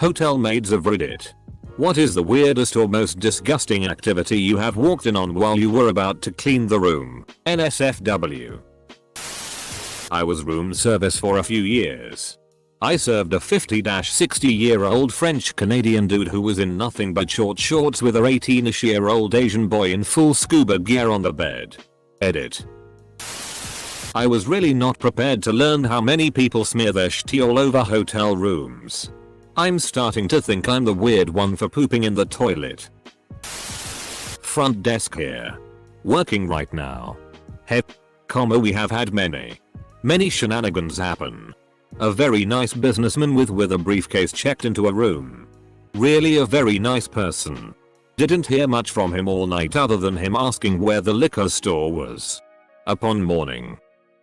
Hotel maids of Reddit. What is the weirdest or most disgusting activity you have walked in on while you were about to clean the room? NSFW. I was room service for a few years. I served a 50-60-year-old French Canadian dude who was in nothing but short shorts with a 18-ish-year-old Asian boy in full scuba gear on the bed. Edit. I was really not prepared to learn how many people smear their shit all over hotel rooms. I'm starting to think I'm the weird one for pooping in the toilet. Front desk here. Working right now. We have had many shenanigans happen. A very nice businessman with a briefcase checked into a room. Really a very nice person. Didn't hear much from him all night other than him asking where the liquor store was. Upon morning,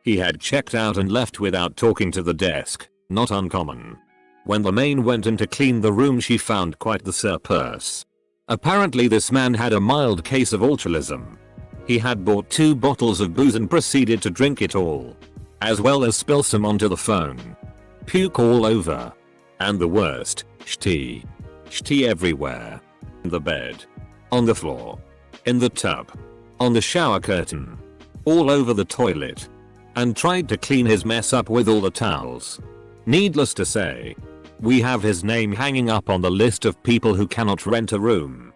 he had checked out and left without talking to the desk, not uncommon. When the maid went in to clean the room, she found quite the surplus. Apparently this man had a mild case of alcoholism. He had bought 2 bottles of booze and proceeded to drink it all, as well as spill some onto the phone. Puke all over. And the worst, shitty everywhere. In the bed. On the floor. In the tub. On the shower curtain. All over the toilet. And tried to clean his mess up with all the towels. Needless to say, we have his name hanging up on the list of people who cannot rent a room.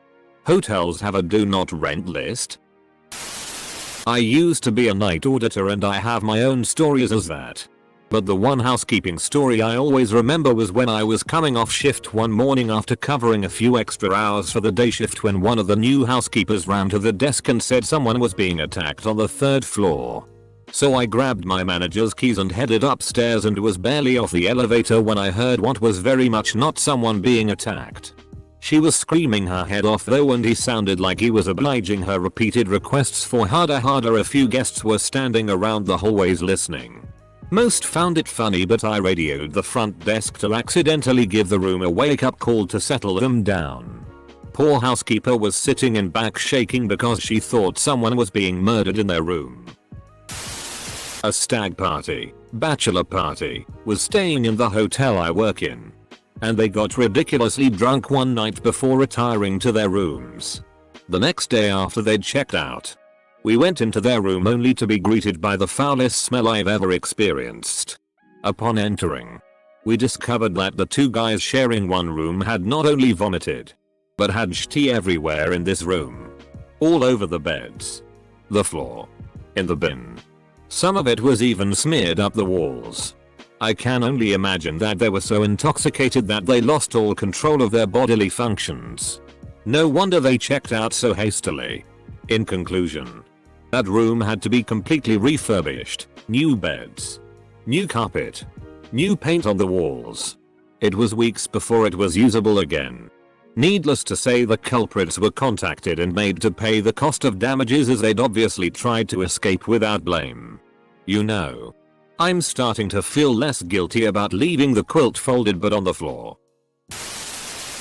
Hotels have a do not rent list. I used to be a night auditor and I have my own stories as that. But the one housekeeping story I always remember was when I was coming off shift one morning after covering a few extra hours for the day shift when one of the new housekeepers ran to the desk and said someone was being attacked on the 3rd floor. So I grabbed my manager's keys and headed upstairs and was barely off the elevator when I heard what was very much not someone being attacked. She was screaming her head off though, and he sounded like he was obliging her repeated requests for harder. A few guests were standing around the hallways listening. Most found it funny, but I radioed the front desk to accidentally give the room a wake-up call to settle them down. Poor housekeeper was sitting in back shaking because she thought someone was being murdered in their room. A stag party, bachelor party, was staying in the hotel I work in. And they got ridiculously drunk one night before retiring to their rooms. The next day after they'd checked out, we went into their room only to be greeted by the foulest smell I've ever experienced. Upon entering, we discovered that the 2 guys sharing one room had not only vomited, but had shit everywhere in this room. All over the beds, the floor, in the bin. Some of it was even smeared up the walls. I can only imagine that they were so intoxicated that they lost all control of their bodily functions. No wonder they checked out so hastily. In conclusion, that room had to be completely refurbished. New beds, new carpet, new paint on the walls. It was weeks before it was usable again. Needless to say, the culprits were contacted and made to pay the cost of damages as they'd obviously tried to escape without blame. You know, I'm starting to feel less guilty about leaving the quilt folded but on the floor.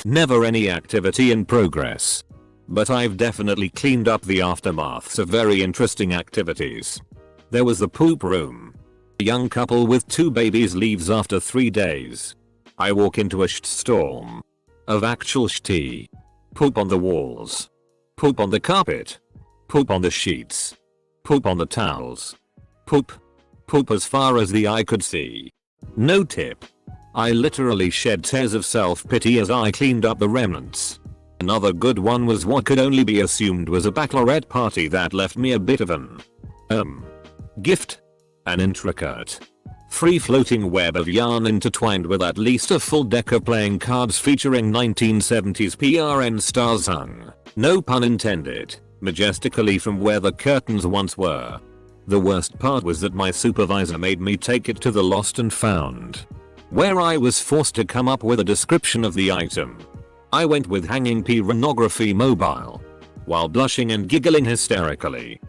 Never any activity in progress. But I've definitely cleaned up the aftermaths of very interesting activities. There was the poop room. A young couple with 2 babies leaves after 3 days. I walk into a storm of actual shitty. Poop on the walls. Poop on the carpet. Poop on the sheets. Poop on the towels. Poop. Poop as far as the eye could see. No tip. I literally shed tears of self-pity as I cleaned up the remnants. Another good one was what could only be assumed was a bachelorette party that left me a bit of an gift. An intricate, free-floating web of yarn intertwined with at least a full deck of playing cards featuring 1970s PRN stars hung, no pun intended, majestically from where the curtains once were. The worst part was that my supervisor made me take it to the Lost and Found, where I was forced to come up with a description of the item. I went with hanging pornography mobile, while blushing and giggling hysterically.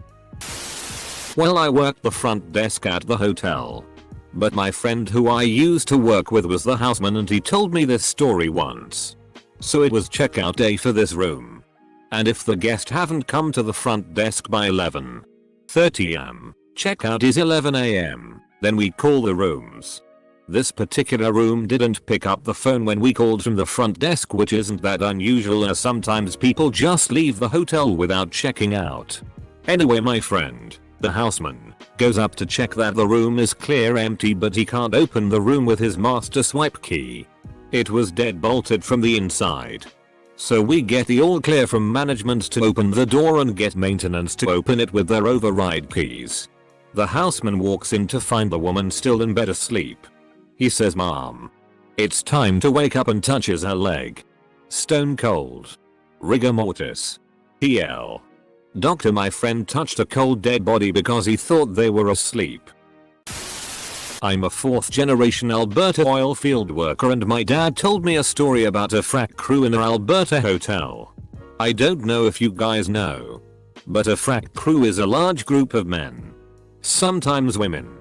Well, I worked the front desk at the hotel. But my friend who I used to work with was the houseman and he told me this story once. So it was checkout day for this room. And if the guest haven't come to the front desk by 11:30 am, checkout is 11 am, then we call the rooms. This particular room didn't pick up the phone when we called from the front desk, which isn't that unusual as sometimes people just leave the hotel without checking out. Anyway, my friend, the houseman, goes up to check that the room is clear empty, but he can't open the room with his master swipe key. It was dead bolted from the inside. So we get the all clear from management to open the door and get maintenance to open it with their override keys. The houseman walks in to find the woman still in bed asleep. He says, "Mom, it's time to wake up," and touches her leg. Stone cold. Rigor mortis. TL. Doctor, my friend touched a cold dead body because he thought they were asleep. I'm a 4th generation Alberta oil field worker, and my dad told me a story about a frack crew in an Alberta hotel. I don't know if you guys know, but a frack crew is a large group of men. Sometimes women.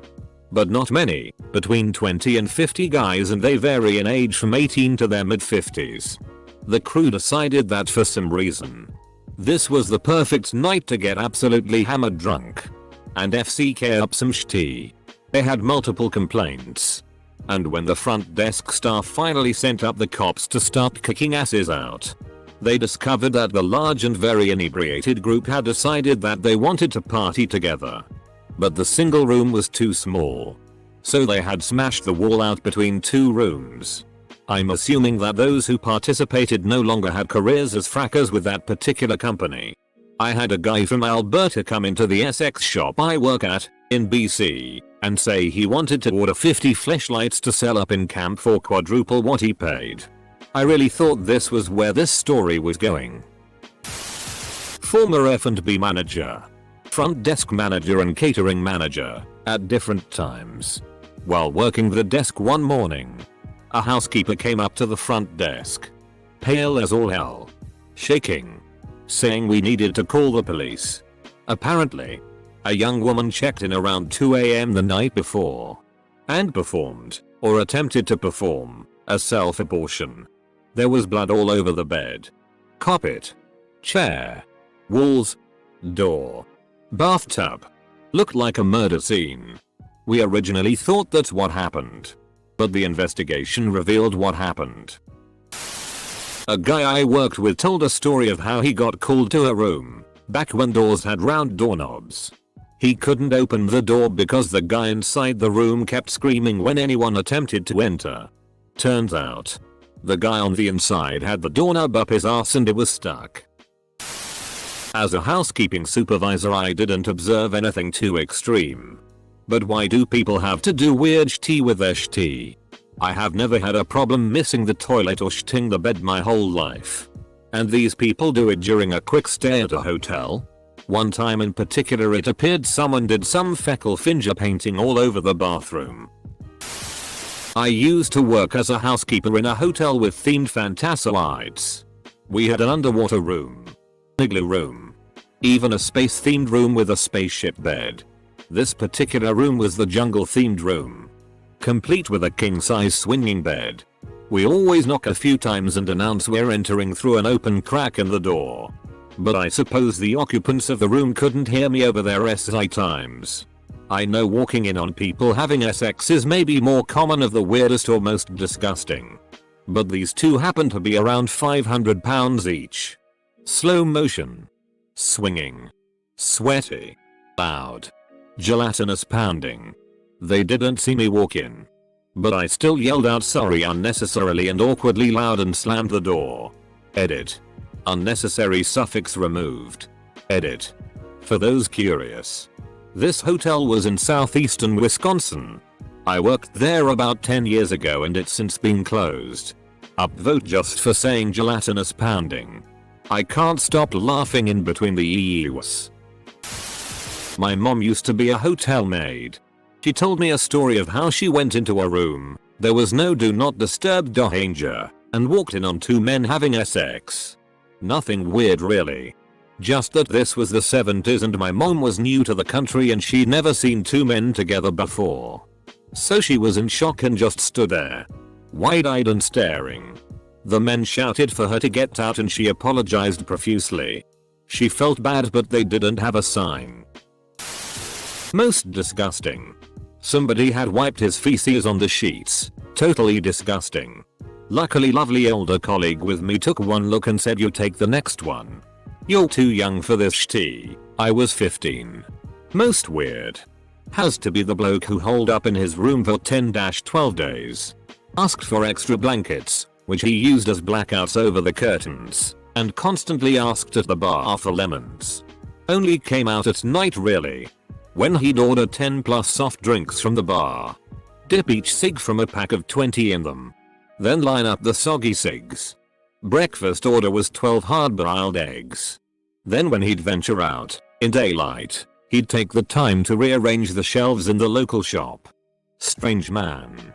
But not many, between 20 and 50 guys, and they vary in age from 18 to their mid-50s. The crew decided that for some reason, this was the perfect night to get absolutely hammered drunk and FCK up some shitty. They had multiple complaints. And when the front desk staff finally sent up the cops to start kicking asses out, they discovered that the large and very inebriated group had decided that they wanted to party together. But the single room was too small. So they had smashed the wall out between 2 rooms. I'm assuming that those who participated no longer had careers as frackers with that particular company. I had a guy from Alberta come into the Essex shop I work at, in BC, and say he wanted to order 50 fleshlights to sell up in camp for quadruple what he paid. I really thought this was where this story was going. Former F&B manager. Front desk manager and catering manager, at different times. While working the desk one morning, a housekeeper came up to the front desk, pale as all hell, shaking, saying we needed to call the police. Apparently, a young woman checked in around 2 AM the night before and performed, or attempted to perform, a self-abortion. There was blood all over the bed, carpet, chair, walls, door, bathtub. Looked like a murder scene. We originally thought that's what happened, but the investigation revealed what happened. A guy I worked with told a story of how he got called to a room back when doors had round doorknobs. He couldn't open the door because the guy inside the room kept screaming when anyone attempted to enter. Turns out, the guy on the inside had the doorknob up his ass and it was stuck. As a housekeeping supervisor, I didn't observe anything too extreme. But why do people have to do weird shit with their shit? I have never had a problem missing the toilet or shitting the bed my whole life. And these people do it during a quick stay at a hotel? One time in particular, it appeared someone did some fecal finger painting all over the bathroom. I used to work as a housekeeper in a hotel with themed fantasialides. We had an underwater room, igloo room, even a space themed room with a spaceship bed. This particular room was the jungle themed room, complete with a king size swinging bed. We always knock a few times and announce we're entering through an open crack in the door. But I suppose the occupants of the room couldn't hear me over their SI times. I know walking in on people having sex is maybe more common of the weirdest or most disgusting. But these two happen to be around 500 pounds each. Slow motion. Swinging. Sweaty. Loud. Gelatinous pounding. They didn't see me walk in. But I still yelled out sorry unnecessarily and awkwardly loud and slammed the door. Edit. Unnecessary suffix removed. Edit. For those curious. This hotel was in southeastern Wisconsin. I worked there about 10 years ago and it's since been closed. Upvote just for saying gelatinous pounding. I can't stop laughing in between the eeeews. My mom used to be a hotel maid. She told me a story of how she went into a room, there was no do not disturb danger, and walked in on 2 men having sex. Nothing weird really. Just that this was the 70s and my mom was new to the country and she'd never seen 2 men together before. So she was in shock and just stood there, wide-eyed and staring. The men shouted for her to get out and she apologized profusely. She felt bad but they didn't have a sign. Most disgusting. Somebody had wiped his feces on the sheets. Totally disgusting. Luckily lovely older colleague with me took one look and said you take the next one. You're too young for this shitty. I was 15. Most weird. Has to be the bloke who holed up in his room for 10-12 days. Asked for extra blankets, which he used as blackouts over the curtains, and constantly asked at the bar for lemons. Only came out at night really. When he'd order 10 plus soft drinks from the bar. Dip each cig from a pack of 20 in them. Then line up the soggy cigs. Breakfast order was 12 hard-boiled eggs. Then when he'd venture out, in daylight, he'd take the time to rearrange the shelves in the local shop. Strange man.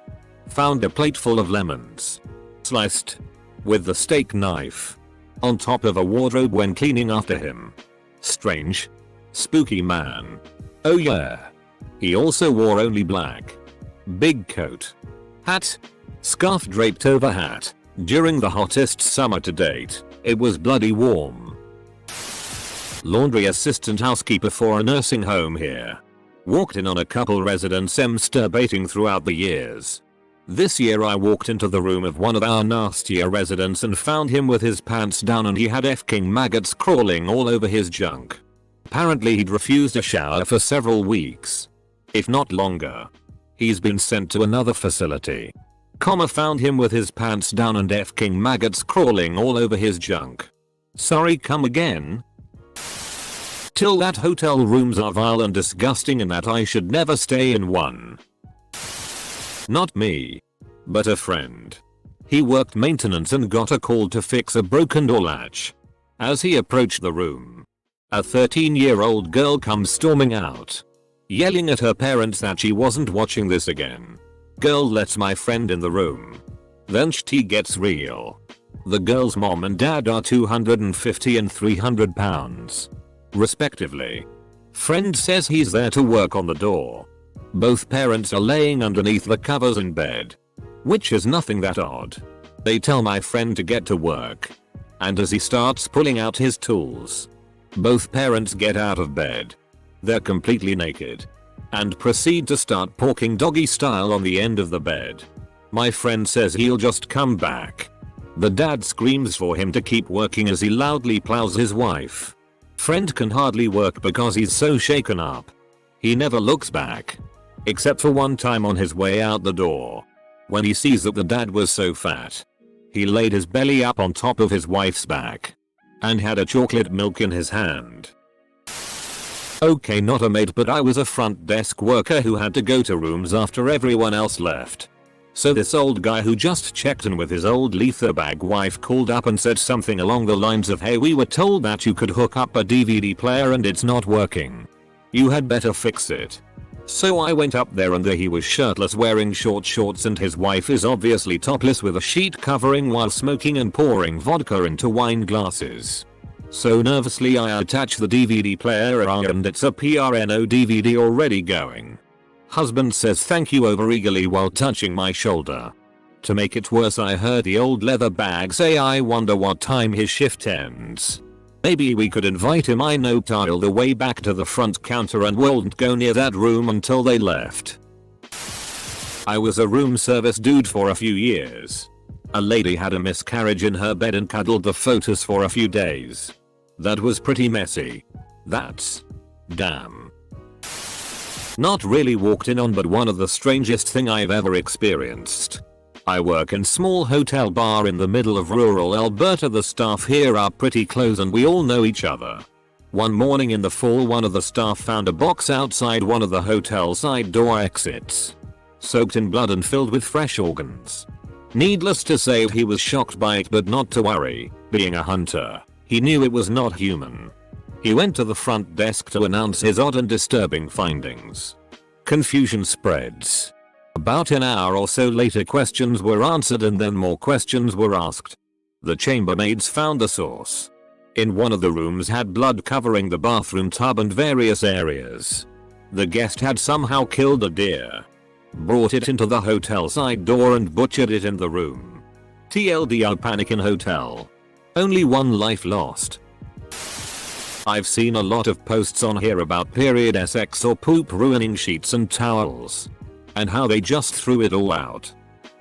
Found a plate full of lemons. Sliced. With the steak knife. On top of a wardrobe when cleaning after him. Strange. Spooky man. Oh yeah. He also wore only black. Big coat. Hat. Scarf draped over hat. During the hottest summer to date, it was bloody warm. Laundry assistant housekeeper for a nursing home here. Walked in on a couple residents masturbating throughout the years. This year I walked into the room of one of our nastier residents and found him with his pants down and he had f-king maggots crawling all over his junk. Apparently he'd refused a shower for several weeks. If not longer. He's been sent to another facility. Found him with his pants down and f-king maggots crawling all over his junk. Sorry, come again? Till that hotel rooms are vile and disgusting and that I should never stay in one. Not me. But a friend. He worked maintenance and got a call to fix a broken door latch. As he approached the room, a 13-year-old girl comes storming out. Yelling at her parents that she wasn't watching this again. Girl lets my friend in the room. Then shit gets real. The girl's mom and dad are 250 and 300 pounds. Respectively. Friend says he's there to work on the door. Both parents are laying underneath the covers in bed. Which is nothing that odd. They tell my friend to get to work. And as he starts pulling out his tools, both parents get out of bed. They're completely naked. And proceed to start porking doggy style on the end of the bed. My friend says he'll just come back. The dad screams for him to keep working as he loudly plows his wife. Friend can hardly work because he's so shaken up. He never looks back. Except for one time on his way out the door. When he sees that the dad was so fat. He laid his belly up on top of his wife's back. And had a chocolate milk in his hand. Okay, not a maid, but I was a front desk worker who had to go to rooms after everyone else left. So this old guy who just checked in with his old leather bag wife called up and said something along the lines of, hey, we were told that you could hook up a DVD player and it's not working. You had better fix it. So I went up there and there he was shirtless wearing short shorts and his wife is obviously topless with a sheet covering while smoking and pouring vodka into wine glasses. So nervously I attach the DVD player and it's a PRNO DVD already going. Husband says thank you over eagerly while touching my shoulder. To make it worse I heard the old leather bag say I wonder what time his shift ends. Maybe we could invite him. I know tiled the way back to the front counter and wouldn't go near that room until they left. I was a room service dude for a few years. A lady had a miscarriage in her bed and cuddled the fetus for a few days. That was pretty messy. That's damn. Not really walked in on, but one of the strangest thing I've ever experienced. I work in small hotel bar in the middle of rural Alberta. The staff here are pretty close and we all know each other. One morning in the fall one of the staff found a box outside one of the hotel side door exits. Soaked in blood and filled with fresh organs. Needless to say he was shocked by it, but not to worry. Being a hunter, he knew it was not human. He went to the front desk to announce his odd and disturbing findings. Confusion spreads. About an hour or so later questions were answered and then more questions were asked. The chambermaids found the source. In one of the rooms had blood covering the bathroom tub and various areas. The guest had somehow killed a deer. Brought it into the hotel side door and butchered it in the room. TLDR panic in hotel. Only one life lost. I've seen a lot of posts on here about period sex or poop ruining sheets and towels. and how they just threw it all out.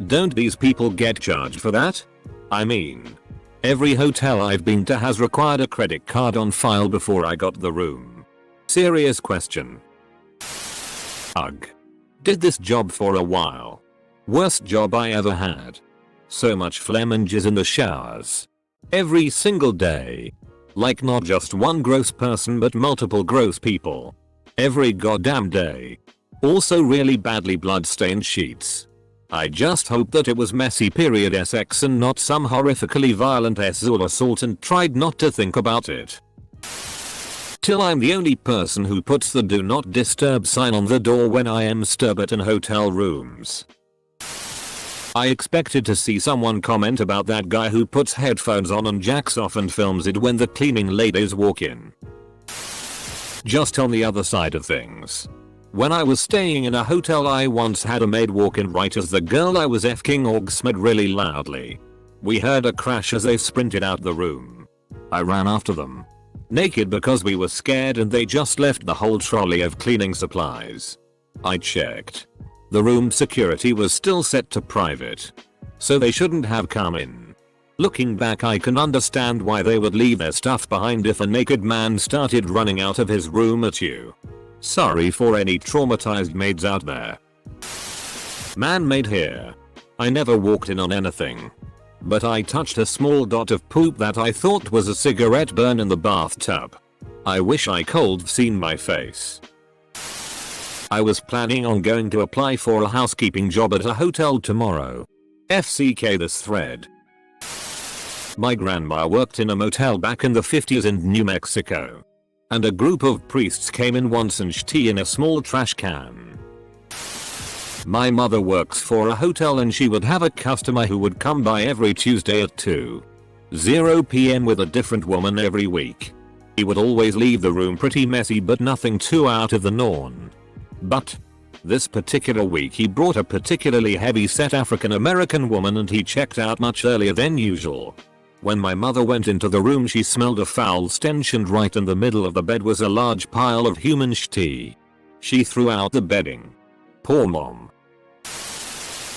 Don't these people get charged for that? I mean, every hotel I've been to has required a credit card on file before I got the room. Serious question. Ugh. Did this job for a while. Worst job I ever had. So much phlegm and jizz in the showers. Every single day. Like not just one gross person but multiple gross people. Every goddamn day. Also really badly blood-stained sheets. I just hope that it was messy period sex and not some horrifically violent sexual assault and tried not to think about it. Till I'm the only person who puts the do not disturb sign on the door when I am disturbed in hotel rooms. I expected to see someone comment about that guy who puts headphones on and jacks off and films it when the cleaning ladies walk in. Just on the other side of things. When I was staying in a hotel I once had a maid walk in right as the girl I was fking orgasmed really loudly. We heard a crash as they sprinted out the room. I ran after them. Naked because we were scared and they just left the whole trolley of cleaning supplies. I checked. The room security was still set to private. So they shouldn't have come in. Looking back I can understand why they would leave their stuff behind if a naked man started running out of his room at you. Sorry for any traumatized maids out there. Man-made here. I never walked in on anything. But I touched a small dot of poop that I thought was a cigarette burn in the bathtub. I wish I could've seen my face. I was planning on going to apply for a housekeeping job at a hotel tomorrow. FCK this thread. My grandma worked in a motel back in the 50s in New Mexico. And a group of priests came in once and tea in a small trash can. My mother works for a hotel and she would have a customer who would come by every Tuesday at 2:00 p.m. with a different woman every week. He would always leave the room pretty messy but nothing too out of the norm. But this particular week he brought a particularly heavy-set African American woman and he checked out much earlier than usual. When my mother went into the room she smelled a foul stench and right in the middle of the bed was a large pile of human tea. She threw out the bedding. Poor mom.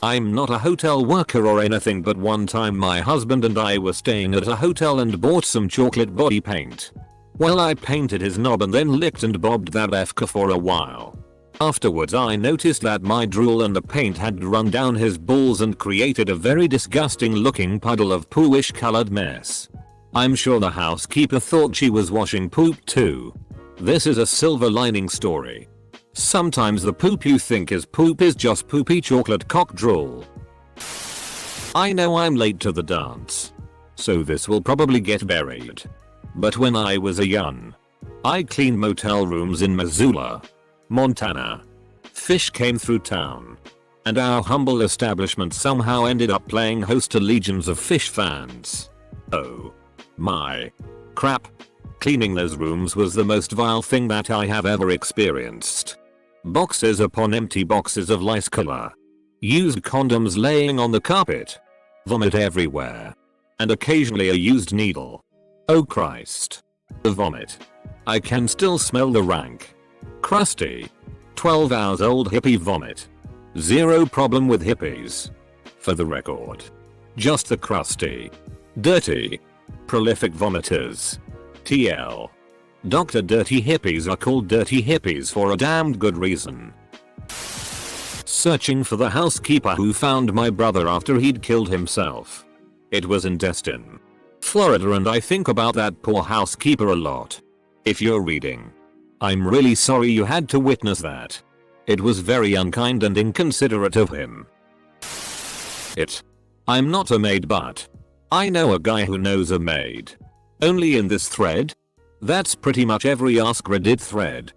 I'm not a hotel worker or anything but one time my husband and I were staying at a hotel and bought some chocolate body paint. Well I painted his knob and then licked and bobbed that FK for a while. Afterwards I noticed that my drool and the paint had run down his balls and created a very disgusting looking puddle of pooish colored mess. I'm sure the housekeeper thought she was washing poop too. This is a silver lining story. Sometimes the poop you think is poop is just poopy chocolate cock drool. I know I'm late to the dance. So this will probably get buried. But when I was a young, I cleaned motel rooms in Missoula, Montana. Fish came through town. And our humble establishment somehow ended up playing host to legions of fish fans. Oh my crap. Cleaning those rooms was the most vile thing that I have ever experienced. Boxes upon empty boxes of lice color. Used condoms laying on the carpet. Vomit everywhere. And occasionally a used needle. Oh Christ. The vomit. I can still smell the rank, crusty, 12 hours old hippie vomit. Zero problem with hippies. For the record. Just the crusty, dirty, prolific vomiters. TL. Dr. Dirty Hippies are called dirty hippies for a damned good reason. Searching for the housekeeper who found my brother after he'd killed himself. It was in Destin, Florida, and I think about that poor housekeeper a lot. If you're reading, I'm really sorry you had to witness that. It was very unkind and inconsiderate of him. I'm not a maid, but I know a guy who knows a maid. Only in this thread? That's pretty much every Ask Reddit thread.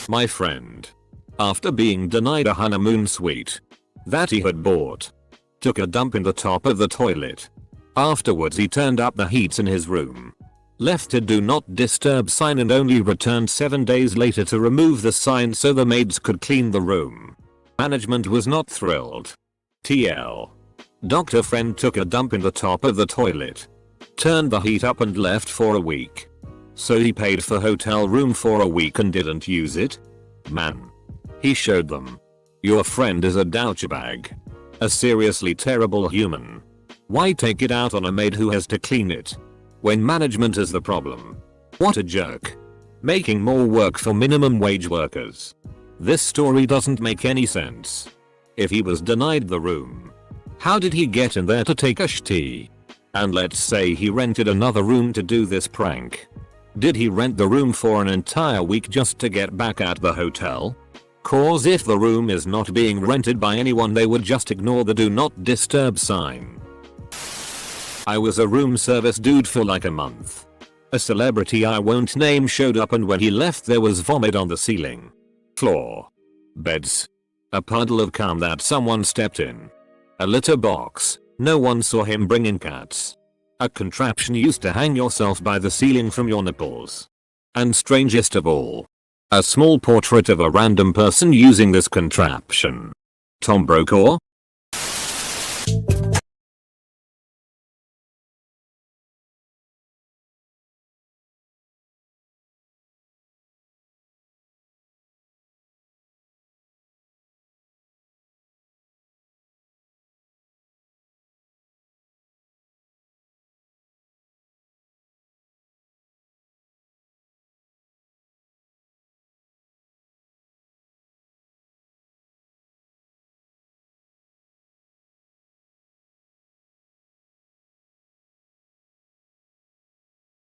My friend, after being denied a honeymoon suite that he had bought, took a dump in the top of the toilet. Afterwards he turned up the heat in his room, left a do not disturb sign and only returned 7 days later to remove the sign so the maids could clean the room. Management was not thrilled. TL. Doctor friend took a dump in the top of the toilet, turned the heat up and left for a week. So he paid for hotel room for a week and didn't use it? Man. He showed them. Your friend is a douchebag. A seriously terrible human. Why take it out on a maid who has to clean it? When management is the problem. What a jerk. Making more work for minimum wage workers. This story doesn't make any sense. If he was denied the room, how did he get in there to take a sh*t? And let's say he rented another room to do this prank. Did he rent the room for an entire week just to get back at the hotel? Cause if the room is not being rented by anyone, they would just ignore the do not disturb sign. I was a room service dude for like a month. A celebrity I won't name showed up, and when he left there was vomit on the ceiling, floor, beds, a puddle of cum that someone stepped in, a litter box, no one saw him bring in cats, a contraption used to hang yourself by the ceiling from your nipples, and strangest of all, a small portrait of a random person using this contraption. Tom Brokaw?